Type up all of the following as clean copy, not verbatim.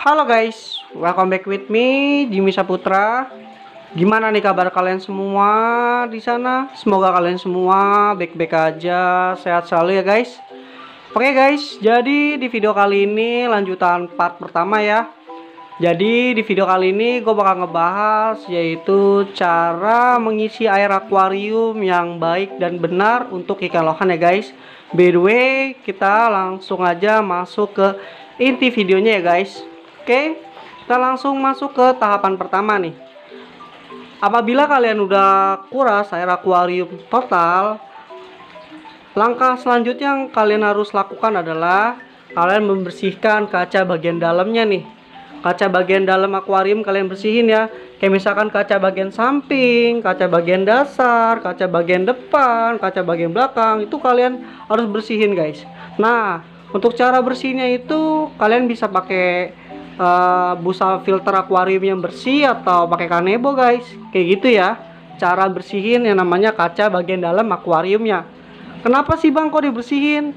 Halo guys, welcome back with me Jimmy Saputra. Gimana nih kabar kalian semua di sana? Semoga kalian semua baik-baik aja, sehat selalu ya guys. Oke guys, jadi di video kali ini lanjutan part pertama ya. Jadi di video kali ini gue bakal ngebahas yaitu cara mengisi air akuarium yang baik dan benar untuk ikan lohan ya guys. By the way, kita langsung aja masuk ke inti videonya ya guys. Oke, kita langsung masuk ke tahapan pertama nih. Apabila kalian udah kuras air akuarium total, langkah selanjutnya yang kalian harus lakukan adalah kalian membersihkan kaca bagian dalamnya nih. Kaca bagian dalam akuarium kalian bersihin ya. Kayak misalkan kaca bagian samping, kaca bagian dasar, kaca bagian depan, kaca bagian belakang, itu kalian harus bersihin guys. Nah, untuk cara bersihnya itu kalian bisa pakai busa filter akuarium yang bersih atau pakai kanebo guys. Kayak gitu ya cara bersihin yang namanya kaca bagian dalam akuariumnya. Kenapa sih bang kok dibersihin?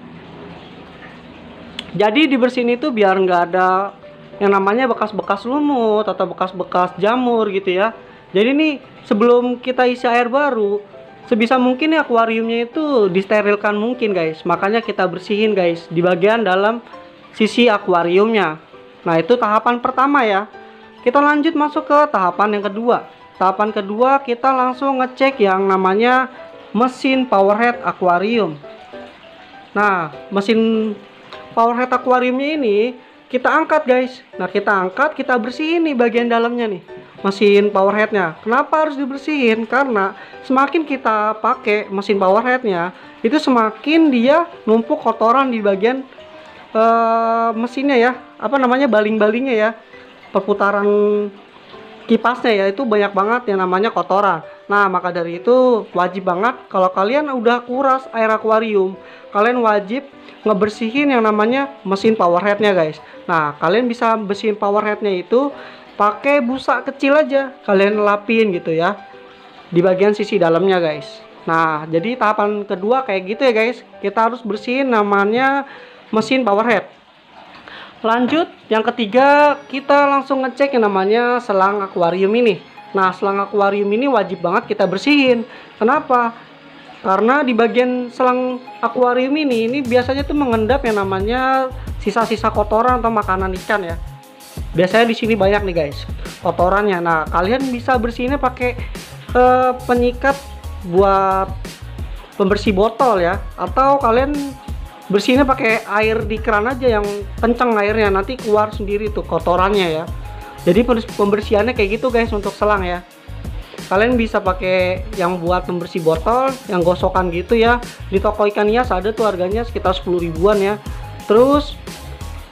Jadi dibersihin itu biar nggak ada yang namanya bekas-bekas lumut atau bekas-bekas jamur gitu ya. Jadi nih sebelum kita isi air baru, sebisa mungkin ya akuariumnya itu disterilkan mungkin guys. Makanya kita bersihin guys di bagian dalam sisi akuariumnya. Nah itu tahapan pertama ya. Kita lanjut masuk ke tahapan yang kedua. Tahapan kedua kita langsung ngecek yang namanya mesin powerhead akuarium. Nah mesin powerhead akuariumnya ini kita angkat guys. Nah kita angkat, kita bersihin nih bagian dalamnya nih, mesin powerheadnya. Kenapa harus dibersihin? Karena semakin kita pakai mesin powerheadnya, itu semakin dia numpuk kotoran di bagian mesinnya ya, apa namanya, baling-balingnya ya, perputaran kipasnya ya, itu banyak banget yang namanya kotoran. Nah maka dari itu wajib banget kalau kalian udah kuras air akuarium, kalian wajib ngebersihin yang namanya mesin powerheadnya guys. Nah kalian bisa bersihin powerheadnya itu pakai busa kecil aja, kalian lapin gitu ya di bagian sisi dalamnya guys. Nah jadi tahapan kedua kayak gitu ya guys, kita harus bersihin namanya mesin powerhead. Lanjut yang ketiga, kita langsung ngecek yang namanya selang akuarium ini. Nah selang akuarium ini wajib banget kita bersihin. Kenapa? Karena di bagian selang akuarium ini biasanya tuh mengendap yang namanya sisa-sisa kotoran atau makanan ikan ya. Biasanya di sini banyak nih guys kotorannya. Nah kalian bisa bersihinnya pakai penyikat buat pembersih botol ya, atau kalian bersihinnya pakai air di keran aja yang kencang airnya, nanti keluar sendiri tuh kotorannya ya. Jadi pembersihannya kayak gitu guys untuk selang ya. Kalian bisa pakai yang buat pembersih botol, yang gosokan gitu ya. Di toko ikan hias ada tuh harganya sekitar 10 ribuan ya. Terus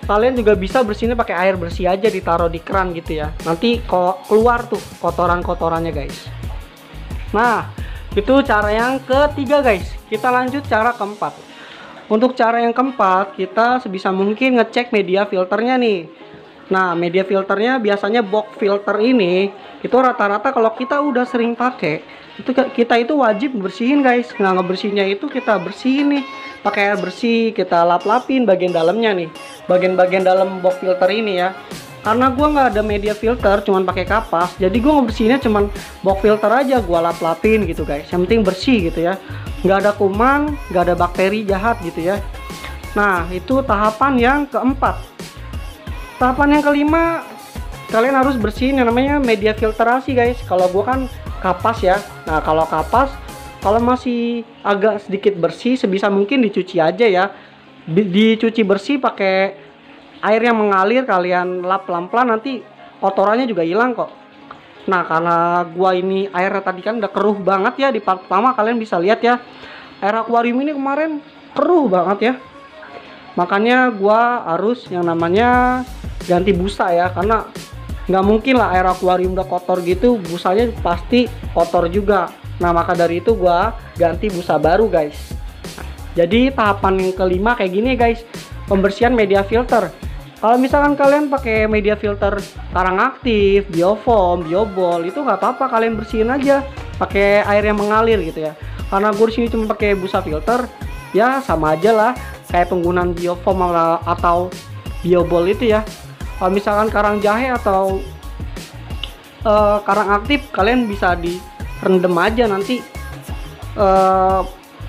kalian juga bisa bersihinnya pakai air bersih aja, ditaruh di keran gitu ya. Nanti kok keluar tuh kotoran-kotorannya guys. Nah, itu cara yang ketiga guys. Kita lanjut cara keempat. Untuk cara yang keempat, kita sebisa mungkin ngecek media filternya nih. Nah media filternya biasanya box filter ini itu rata-rata kalau kita udah sering pakai itu kita itu wajib bersihin guys. Nah ngebersihnya itu kita bersihin nih pakai air bersih, kita lap-lapin bagian dalamnya nih, bagian-bagian dalam box filter ini ya. Karena gua nggak ada media filter, cuman pakai kapas, jadi gua ngebersihinnya cuman box filter aja, gua lap-lapin gitu guys. Yang penting bersih gitu ya, nggak ada kuman, nggak ada bakteri jahat gitu ya. Nah itu tahapan yang keempat. Tahapan yang kelima, kalian harus bersihin yang namanya media filtrasi guys. Kalau gua kan kapas ya. Nah kalau kapas, kalau masih agak sedikit bersih, sebisa mungkin dicuci aja ya. Dicuci bersih pakai air yang mengalir, kalian lap pelan-pelan, nanti kotorannya juga hilang kok. Nah karena gua ini airnya tadi kan udah keruh banget ya, di part pertama kalian bisa lihat ya, air akuarium ini kemarin keruh banget ya. Makanya gua harus yang namanya ganti busa ya, karena nggak mungkin lah air akuarium udah kotor gitu, busanya pasti kotor juga. Nah maka dari itu gua ganti busa baru guys. Nah, jadi tahapan yang kelima kayak gini guys, pembersihan media filter. Kalau misalkan kalian pakai media filter karang aktif, biofoam, biobol, itu nggak apa-apa, kalian bersihin aja pakai air yang mengalir gitu ya. Karena gue di sini cuma pakai busa filter, ya sama aja lah kayak penggunaan biofoam atau biobol itu ya. Kalau misalkan karang jahe atau karang aktif, kalian bisa direndam aja, nanti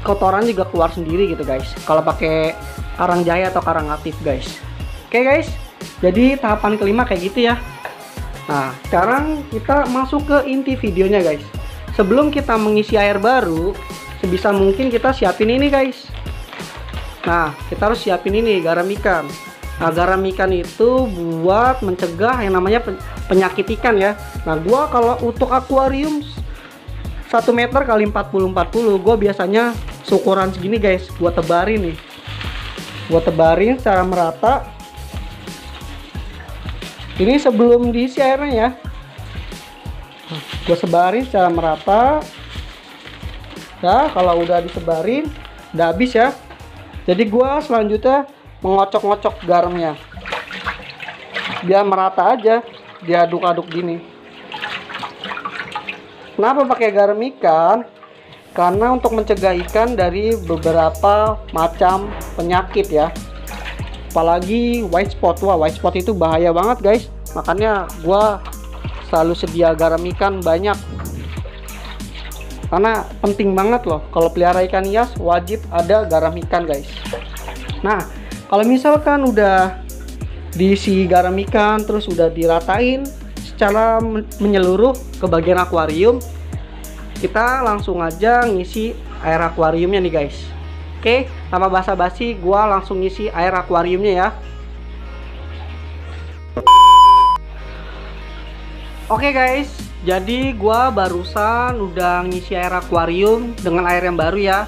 kotoran juga keluar sendiri gitu guys, kalau pakai karang jahe atau karang aktif guys. Oke guys, jadi tahapan kelima kayak gitu ya. Nah, sekarang kita masuk ke inti videonya guys. Sebelum kita mengisi air baru, sebisa mungkin kita siapin ini guys. Nah, kita harus siapin ini garam ikan. Nah, garam ikan itu buat mencegah yang namanya penyakit ikan ya. Nah, gua kalau untuk akuarium 1 meter kali 40-40, gua biasanya ukuran segini guys, gua tebarin nih. Gua tebarin secara merata. Ini sebelum diisi airnya ya. Gue sebarin secara merata. Ya, kalau udah disebarin, udah habis ya. Jadi gue selanjutnya mengocok-ngocok garamnya, biar merata aja, diaduk-aduk gini. Kenapa pakai garam ikan? Karena untuk mencegah ikan dari beberapa macam penyakit ya. Apalagi white spot. Wah, white spot itu bahaya banget guys. Makanya gue selalu sedia garam ikan banyak, karena penting banget loh. Kalau pelihara ikan hias wajib ada garam ikan guys. Nah, kalau misalkan udah diisi garam ikan, terus udah diratain secara menyeluruh ke bagian akuarium, kita langsung aja ngisi air akuariumnya nih guys. Oke, tanpa basa-basi gua langsung ngisi air akuariumnya ya. Oke guys, jadi gua barusan udah ngisi air akuarium dengan air yang baru ya.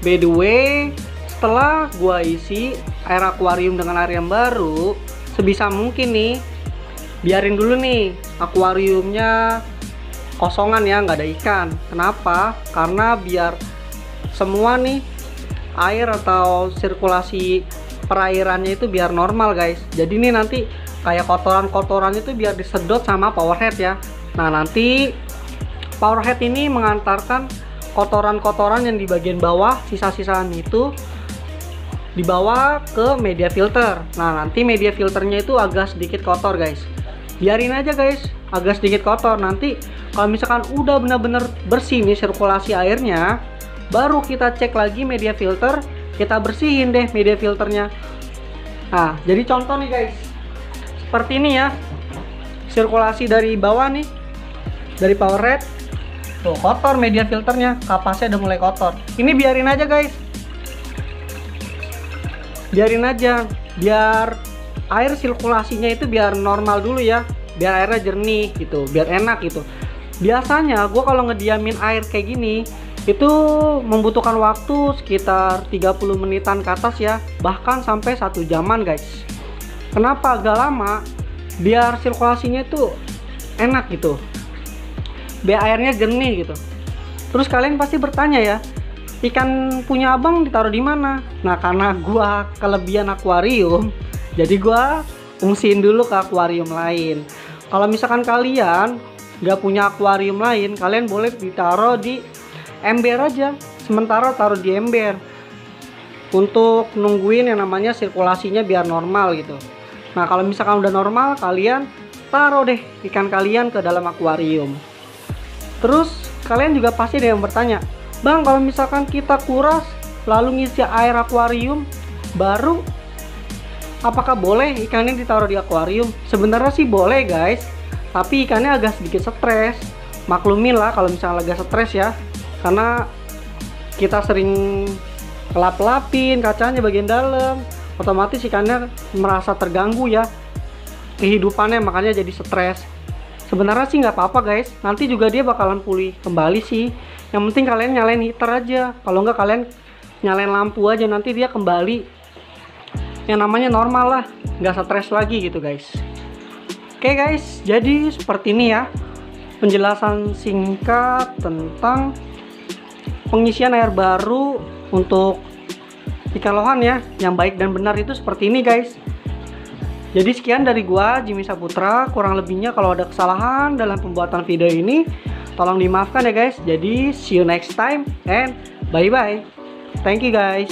By the way, setelah gua isi air akuarium dengan air yang baru, sebisa mungkin nih biarin dulu nih akuariumnya kosongan ya, nggak ada ikan. Kenapa? Karena biar semua nih air atau sirkulasi perairannya itu biar normal guys. Jadi ini nanti kayak kotoran-kotoran itu biar disedot sama powerhead ya. Nah, nanti powerhead ini mengantarkan kotoran-kotoran yang di bagian bawah, sisa-sisaan itu dibawa ke media filter. Nah, nanti media filternya itu agak sedikit kotor guys. Biarin aja guys, agak sedikit kotor. Nanti kalau misalkan udah benar-benar bersih nih sirkulasi airnya, baru kita cek lagi media filter, kita bersihin deh media filternya. Nah, jadi contoh nih guys, seperti ini ya, sirkulasi dari bawah nih, dari powerhead tuh kotor media filternya, kapasnya udah mulai kotor. Ini biarin aja guys, biarin aja, biar air sirkulasinya itu biar normal dulu ya, biar airnya jernih gitu, biar enak gitu. Biasanya gue kalau ngediamin air kayak gini itu membutuhkan waktu sekitar 30 menitan ke atas ya, bahkan sampai 1 jaman guys. Kenapa agak lama? Biar sirkulasinya itu enak gitu, biar airnya jernih gitu. Terus kalian pasti bertanya ya, ikan punya abang ditaruh di mana? Nah, karena gua kelebihan akuarium, jadi gua fungsiin dulu ke akuarium lain. Kalau misalkan kalian nggak punya akuarium lain, kalian boleh ditaruh di ember aja, sementara taruh di ember untuk nungguin yang namanya sirkulasinya biar normal gitu. Nah, kalau misalkan udah normal, kalian taruh deh ikan kalian ke dalam akuarium. Terus kalian juga pasti ada yang bertanya, bang, kalau misalkan kita kuras lalu ngisi air akuarium baru, apakah boleh ikannya ditaruh di akuarium? Sebenarnya sih boleh guys, tapi ikannya agak sedikit stres. Maklumin lah kalau misalnya agak stres ya, karena kita sering kelap-lapin kacanya bagian dalam, otomatis ikannya merasa terganggu ya kehidupannya, makanya jadi stres. Sebenarnya sih nggak apa-apa guys, nanti juga dia bakalan pulih kembali sih. Yang penting kalian nyalain heater aja, kalau nggak kalian nyalain lampu aja, nanti dia kembali yang namanya normal lah, nggak stres lagi gitu guys. Oke guys, jadi seperti ini ya penjelasan singkat tentang pengisian air baru untuk ikan lohan ya, yang baik dan benar itu seperti ini guys. Jadi sekian dari gua, Jimmy Saputra. Kurang lebihnya kalau ada kesalahan dalam pembuatan video ini, tolong dimaafkan ya guys. Jadi see you next time and bye bye. Thank you guys.